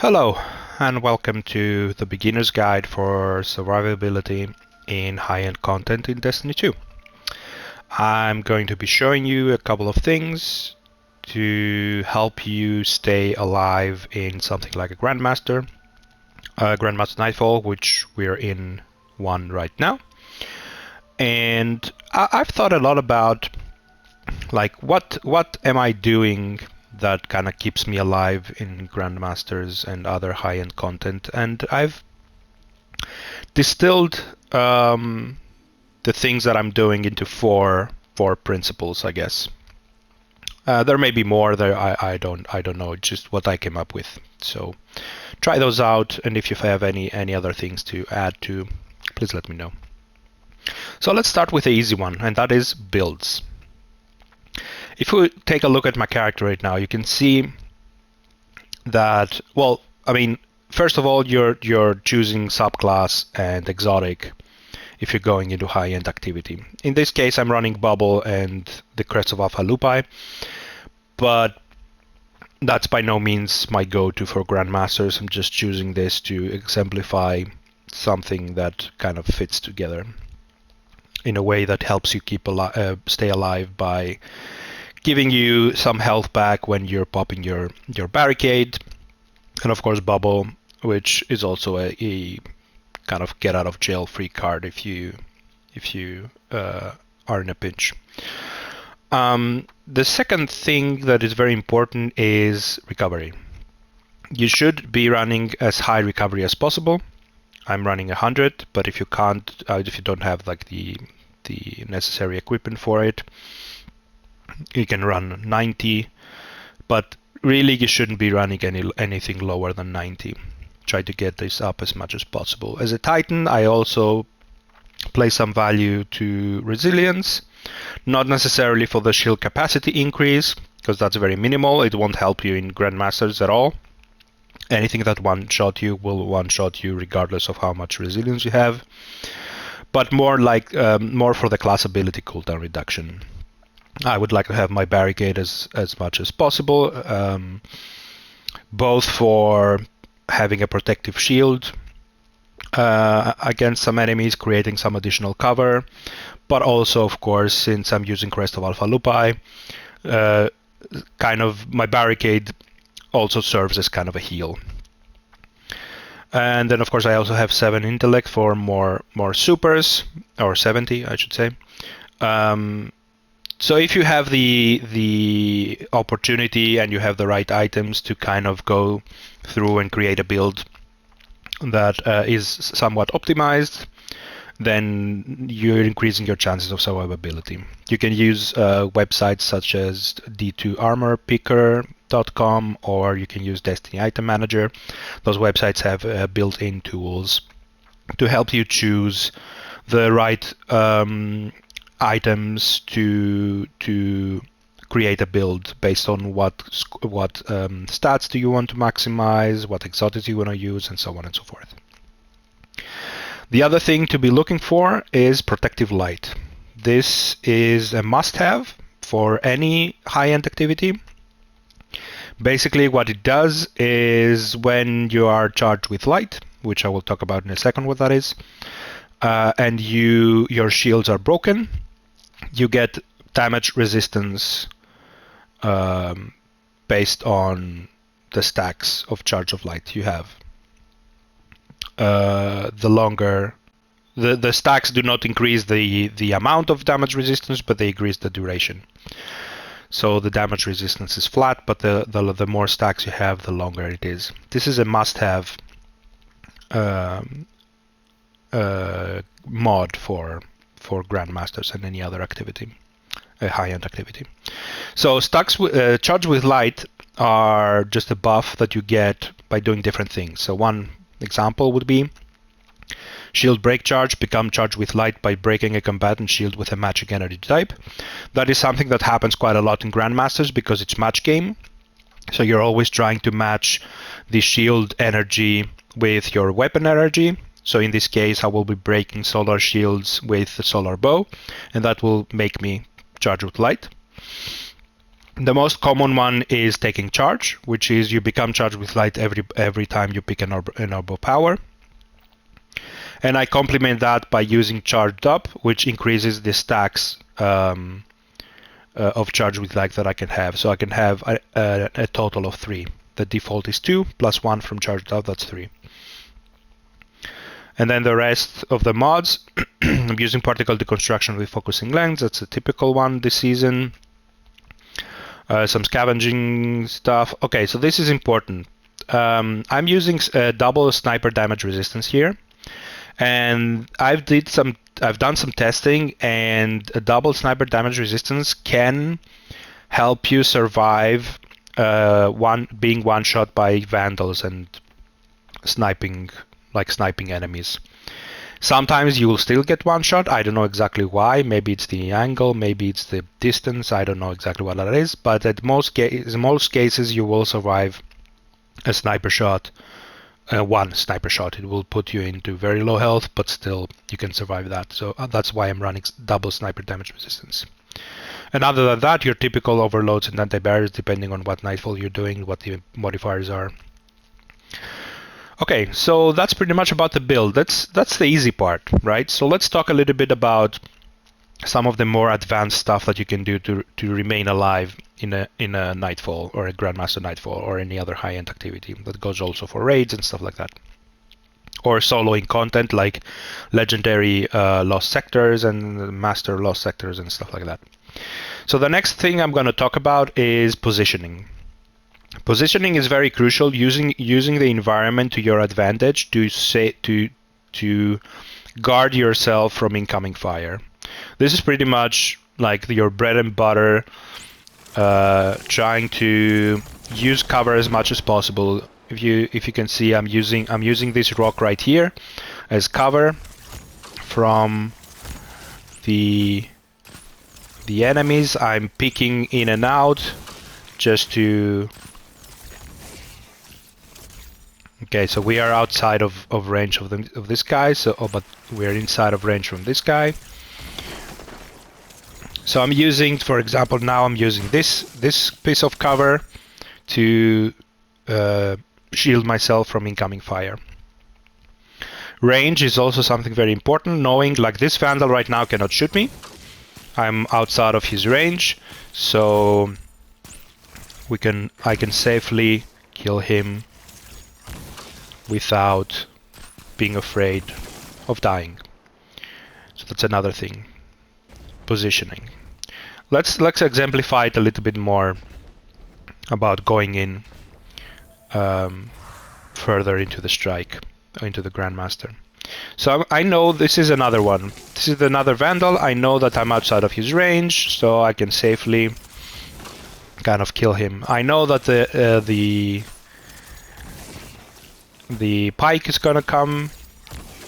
Hello, and welcome to the beginner's guide for survivability in high-end content in Destiny 2. I'm going to be showing you a couple of things to help you stay alive in something like a Grandmaster Nightfall, which we're in one right now. And I've thought a lot about what am I doing that kind of keeps me alive in Grandmasters and other high-end content, and I've distilled the things that I'm doing into four principles, I guess. There may be more there. I don't know. Just what I came up with. So try those out, and if you have any other things to add to, please let me know. So let's start with the easy one, and that is builds. If we take a look at my character right now, you can see that, well, I mean, first of all, you're choosing subclass and exotic if you're going into high-end activity. In this case, I'm running Bubble and the Crest of Alpha Lupi, but that's by no means my go-to for Grandmasters. I'm just choosing this to exemplify something that kind of fits together in a way that helps you stay alive by giving you some health back when you're popping your barricade, and of course Bubble, which is also a kind of get out of jail free card if you are in a pinch. The second thing that is very important is recovery. You should be running as high recovery as possible. I'm running 100, but if you can't, if you don't have like the necessary equipment for it, you can run 90, but really you shouldn't be running anything lower than 90. Try to get this up as much as possible. As a Titan, I also place some value to resilience, not necessarily for the shield capacity increase, because that's very minimal. It won't help you in Grandmasters at all. Anything that one-shot you will one-shot you regardless of how much resilience you have, but more for the class ability cooldown reduction. I would like to have my barricade as much as possible, both for having a protective shield against some enemies, creating some additional cover, but also, of course, since I'm using Crest of Alpha Lupi, kind of my barricade also serves as kind of a heal. And then, of course, I also have 7 intellect for more supers, or 70, I should say. So if you have the opportunity and you have the right items to kind of go through and create a build that is somewhat optimized, then you're increasing your chances of survivability. You can use websites such as d2armorpicker.com, or you can use Destiny Item Manager. Those websites have built-in tools to help you choose the right items to create a build based on what stats do you want to maximize, what exotics you want to use, and so on and so forth. The other thing to be looking for is protective light. This is a must-have for any high-end activity. Basically, what it does is when you are charged with light, which I will talk about in a second what that is, and your shields are broken, you get damage resistance based on the stacks of charge of light you have. The stacks do not increase the amount of damage resistance, but they increase the duration. So the damage resistance is flat, but the more stacks you have, the longer it is. This is a must-have mod for Grandmasters and any other activity, a high-end activity. So stacks charged with light are just a buff that you get by doing different things. So one example would be shield break charge, become charged with light by breaking a combatant shield with a magic energy type. That is something that happens quite a lot in Grandmasters because it's match game. So you're always trying to match the shield energy with your weapon energy. So in this case, I will be breaking solar shields with the solar bow, and that will make me charge with light. The most common one is taking charge, which is you become charged with light every time you pick an orb of power. And I complement that by using charged up, which increases the stacks of charge with light that I can have. So I can have a total of 3. The default is 2 plus 1 from charged up, that's 3. And then the rest of the mods, I'm using particle deconstruction with focusing lens. That's a typical one this season. Some scavenging stuff. Okay, so this is important. I'm using double sniper damage resistance here, and I've done some testing, and a double sniper damage resistance can help you survive being one shot by vandals and sniping enemies. Sometimes you will still get one shot. I don't know exactly why. Maybe it's the angle, maybe it's the distance. I don't know exactly what that is. But in most cases, you will survive a sniper shot. One sniper shot. It will put you into very low health, but still you can survive that. So that's why I'm running double sniper damage resistance. And other than that, your typical overloads and anti-barriers, depending on what nightfall you're doing, what the modifiers are. Okay, so that's pretty much about the build. That's the easy part, right? So let's talk a little bit about some of the more advanced stuff that you can do to remain alive in a nightfall or a grandmaster nightfall or any other high-end activity. That goes also for raids and stuff like that, or soloing content like legendary lost sectors and master lost sectors and stuff like that. So the next thing I'm going to talk about is positioning. Positioning is very crucial. Using the environment to your advantage to guard yourself from incoming fire. This is pretty much like your bread and butter. Trying to use cover as much as possible. If you can see, I'm using this rock right here as cover from the enemies. I'm peeking in and out just to. Okay, so we are outside of range of this guy, but we're inside of range from this guy. So I'm using, for example, now I'm using this piece of cover to shield myself from incoming fire. Range is also something very important, knowing like this vandal right now cannot shoot me. I'm outside of his range, so I can safely kill him without being afraid of dying. So that's another thing. Positioning. Let's exemplify it a little bit more about going in further into the strike, into the grandmaster. So I know this is another one. This is another vandal. I know that I'm outside of his range, so I can safely kind of kill him. I know that the pike is gonna come.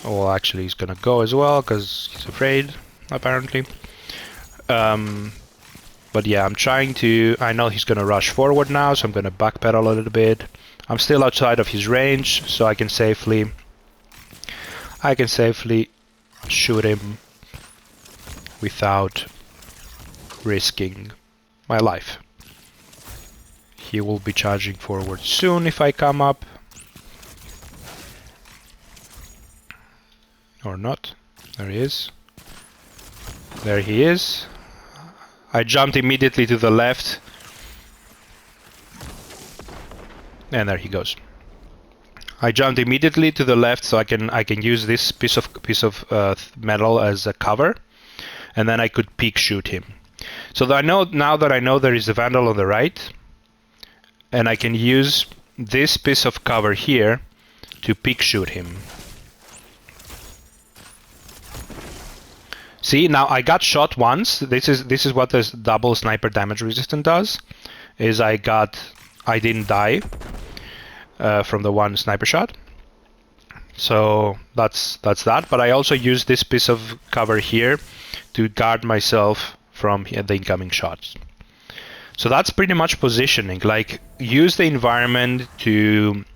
Well, actually, he's gonna go as well because he's afraid, apparently. But yeah, I'm trying to. I know he's gonna rush forward now, so I'm gonna backpedal a little bit. I'm still outside of his range, so I can safely shoot him without risking my life. He will be charging forward soon if I come up. Or not. There he is. There he is. I jumped immediately to the left. And there he goes. I jumped immediately to the left so I can use this piece of metal as a cover, and then I could peek shoot him. So that now that I know there is a vandal on the right, and I can use this piece of cover here to peek shoot him. See, now I got shot once. This is what this double sniper damage resistance does. Is I didn't die from the one sniper shot. So that's that. But I also use this piece of cover here to guard myself from the incoming shots. So that's pretty much positioning. Like, use the environment to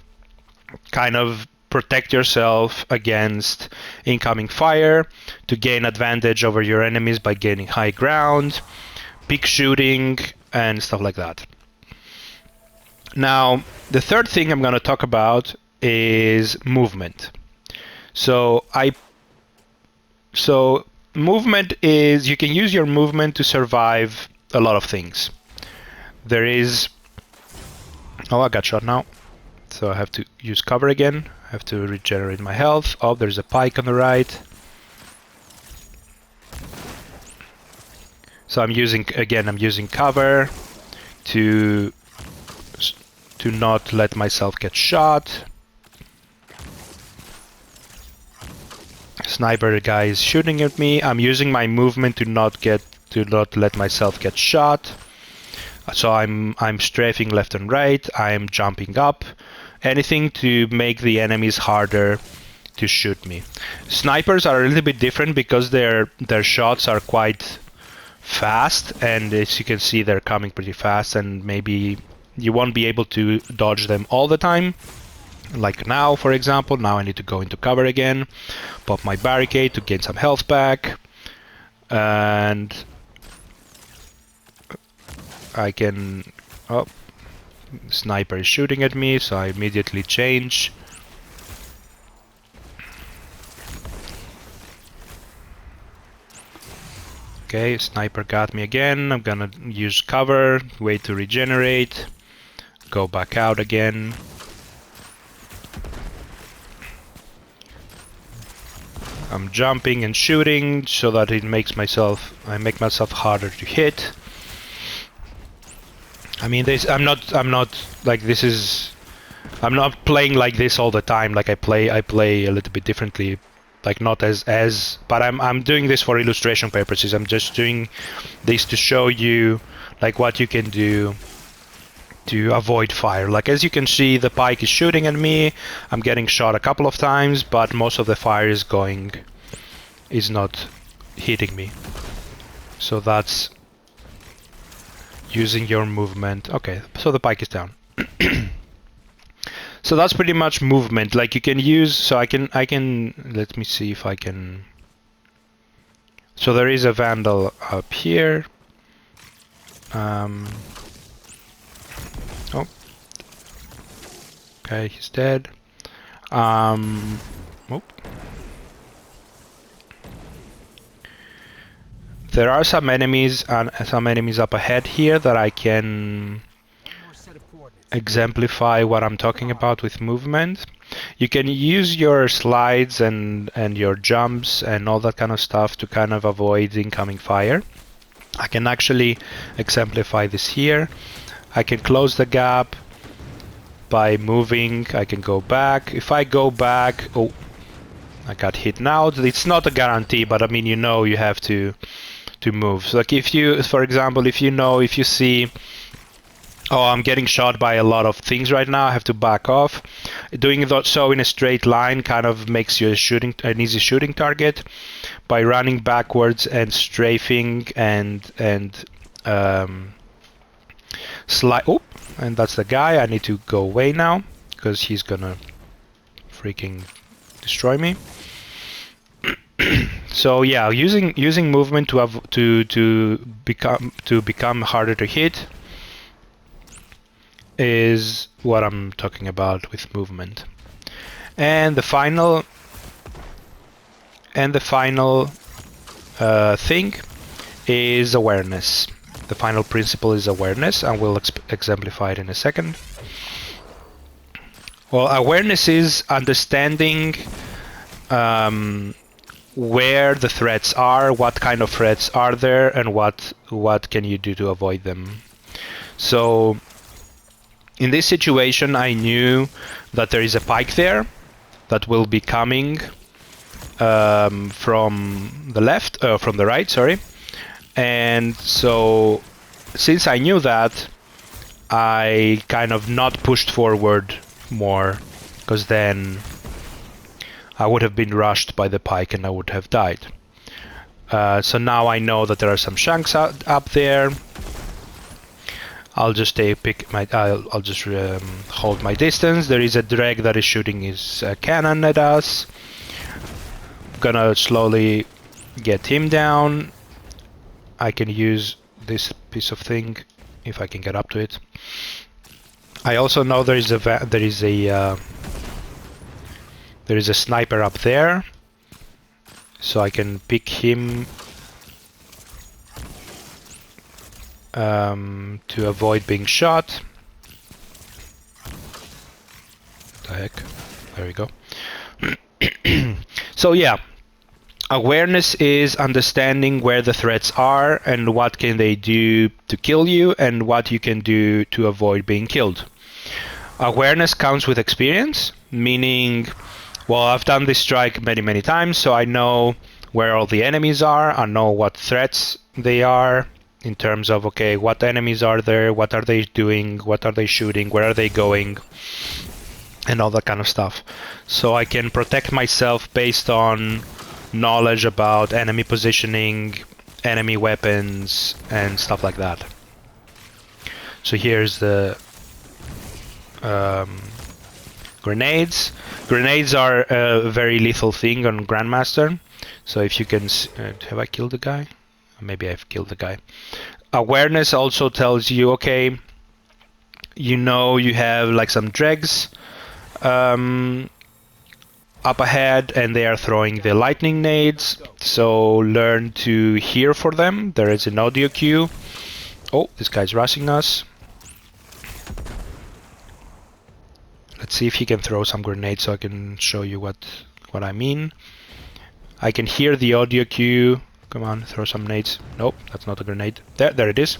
kind of protect yourself against incoming fire, to gain advantage over your enemies by gaining high ground, peek shooting, and stuff like that. Now, the third thing I'm going to talk about is movement. So movement is, you can use your movement to survive a lot of things. There is, oh, I got shot now, so I have to use cover again. I have to regenerate my health. Oh, there's a pike on the right. So I'm using cover to not let myself get shot. Sniper guy is shooting at me. I'm using my movement to not let myself get shot. So I'm strafing left and right. I'm jumping up. Anything to make the enemies harder to shoot me. Snipers are a little bit different because their shots are quite fast, and as you can see, they're coming pretty fast, and maybe you won't be able to dodge them all the time. Like now, for example, now I need to go into cover again, pop my barricade to gain some health back, and I can... oh, sniper is shooting at me, so I immediately change. Okay, sniper got me again. I'm gonna use cover, wait to regenerate, go back out again. I'm jumping and shooting so that I make myself harder to hit. I mean, I'm not playing like this all the time. Like I play a little bit differently, like not but I'm doing this for illustration purposes. I'm just doing this to show you like what you can do to avoid fire. Like as you can see, the pike is shooting at me. I'm getting shot a couple of times, but most of the fire is not hitting me. So that's using your movement. Okay, so the pike is down. So that's pretty much movement. Like you can use, so I can let me see if I can. So there is a vandal up here. Oh, okay, he's dead. Oh. There are some enemies up ahead here that I can exemplify what I'm talking about with movement. You can use your slides and your jumps and all that kind of stuff to kind of avoid incoming fire. I can actually exemplify this here. I can close the gap by moving. I can go back. If I go back, oh, I got hit now. It's not a guarantee, but I mean, you know, you have to move. So like if you, for example, if you see, oh, I'm getting shot by a lot of things right now, I have to back off. Doing that so in a straight line kind of makes you an easy shooting target. By running backwards and strafing and slide. Oh, and that's the guy. I need to go away now because he's gonna freaking destroy me. So yeah, using movement to become harder to hit is what I'm talking about with movement. And the final thing is awareness. The final principle is awareness, and we'll exemplify it in a second. Well, awareness is understanding where the threats are, what kind of threats are there, and what can you do to avoid them. So in this situation, I knew that there is a pike there that will be coming from the right, sorry. And so since I knew that, I kind of not pushed forward more, because then I would have been rushed by the pike and I would have died. So now I know that there are some shanks up there. I'll just hold my distance. There is a dreg that is shooting his cannon at us. Gonna slowly get him down. I can use this piece of thing if I can get up to it. I also know there is a sniper up there, so I can pick him to avoid being shot. What the heck? There we go. So yeah, awareness is understanding where the threats are and what can they do to kill you and what you can do to avoid being killed. Awareness comes with experience, meaning, well, I've done this strike many times, so I know where all the enemies are, I know what threats they are in terms of, okay, what enemies are there, what are they doing, what are they shooting, where are they going, and all that kind of stuff. So I can protect myself based on knowledge about enemy positioning, enemy weapons, and stuff like that. So here's the grenades. Grenades are a very lethal thing on Grandmaster. So if you can... have I killed the guy? Maybe I've killed the guy. Awareness also tells you, okay, you know you have like some dregs up ahead and they are throwing the lightning nades, so learn to hear for them. There is an audio cue. Oh, this guy's rushing us. Let's see if he can throw some grenades so I can show you what I mean. I can hear the audio cue. Come on, throw some nades. Nope, that's not a grenade. There it is.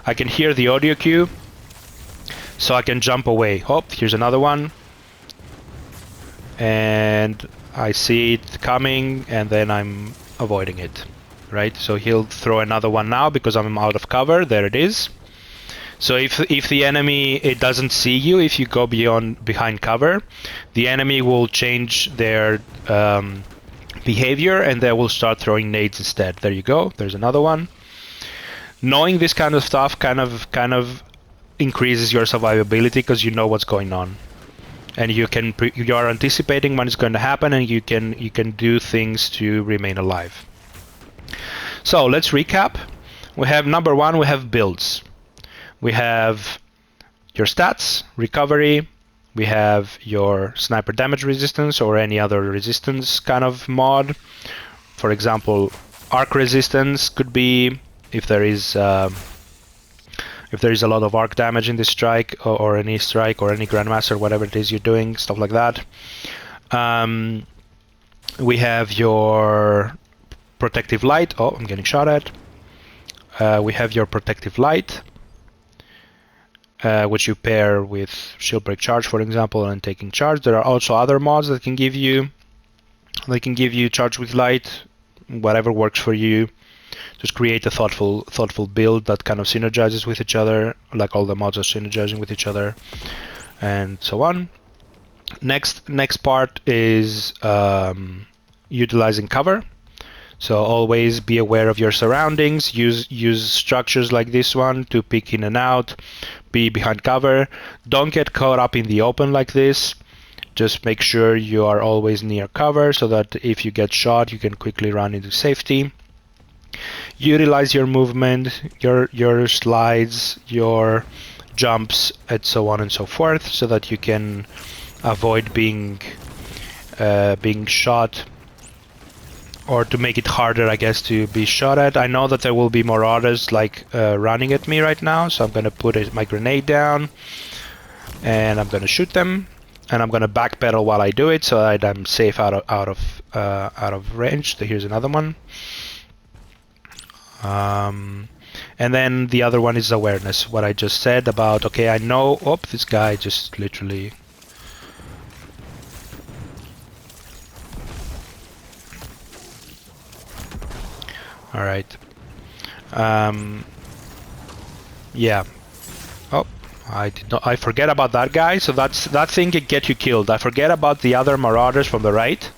I can hear the audio cue, so I can jump away. Oh, here's another one. And I see it coming, and then I'm avoiding it, right? So he'll throw another one now because I'm out of cover. There it is. So if the enemy, it doesn't see you, if you go behind cover, the enemy will change their behavior and they will start throwing nades instead. There you go. There's another one. Knowing this kind of stuff kind of increases your survivability because you know what's going on, and you are anticipating when it's going to happen, and you can do things to remain alive. So let's recap. We have number one. We have builds. We have your stats, recovery. We have your sniper damage resistance or any other resistance kind of mod. For example, arc resistance could be if there is a lot of arc damage in this strike or any strike or any grandmaster, whatever it is you're doing, stuff like that. We have your protective light. Oh, I'm getting shot at. We have your protective light, which you pair with shield break charge, for example, and taking charge. There are also other mods that can give you charge with light, whatever works for you. Just create a thoughtful build that kind of synergizes with each other, like all the mods are synergizing with each other, and so on. Next part is utilizing cover. So always be aware of your surroundings. Use structures like this one to peek in and out. Be behind cover. Don't get caught up in the open like this. Just make sure you are always near cover so that if you get shot, you can quickly run into safety. Utilize your movement, your slides, your jumps, and so on and so forth, so that you can avoid being shot, or to make it harder, I guess, to be shot at. I know that there will be marauders like running at me right now, so I'm gonna put my grenade down and I'm gonna shoot them, and I'm gonna backpedal while I do it so that I'm safe out of range. Here's another one. And then the other one is awareness. What I just said about, okay, I know, oh, this guy just literally... All right. Yeah. Oh, I forget about that guy. So that thing can get you killed. I forget about the other marauders from the right.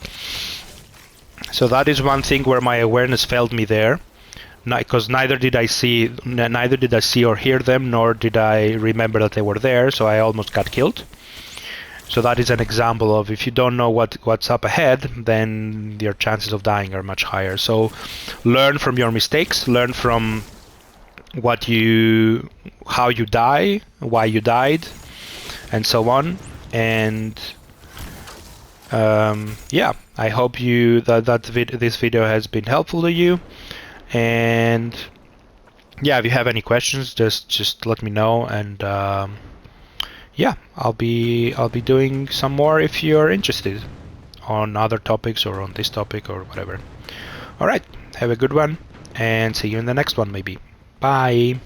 So that is one thing where my awareness failed me there. Because neither did I see or hear them, nor did I remember that they were there, so I almost got killed. So that is an example of, if you don't know what's up ahead, then your chances of dying are much higher. So learn from your mistakes, learn from how you die, why you died, and so on. And yeah, I hope this video has been helpful to you. And yeah, if you have any questions, just let me know. And yeah, I'll be doing some more if you're interested on other topics or on this topic or whatever. All right, have a good one, and see you in the next one maybe. Bye.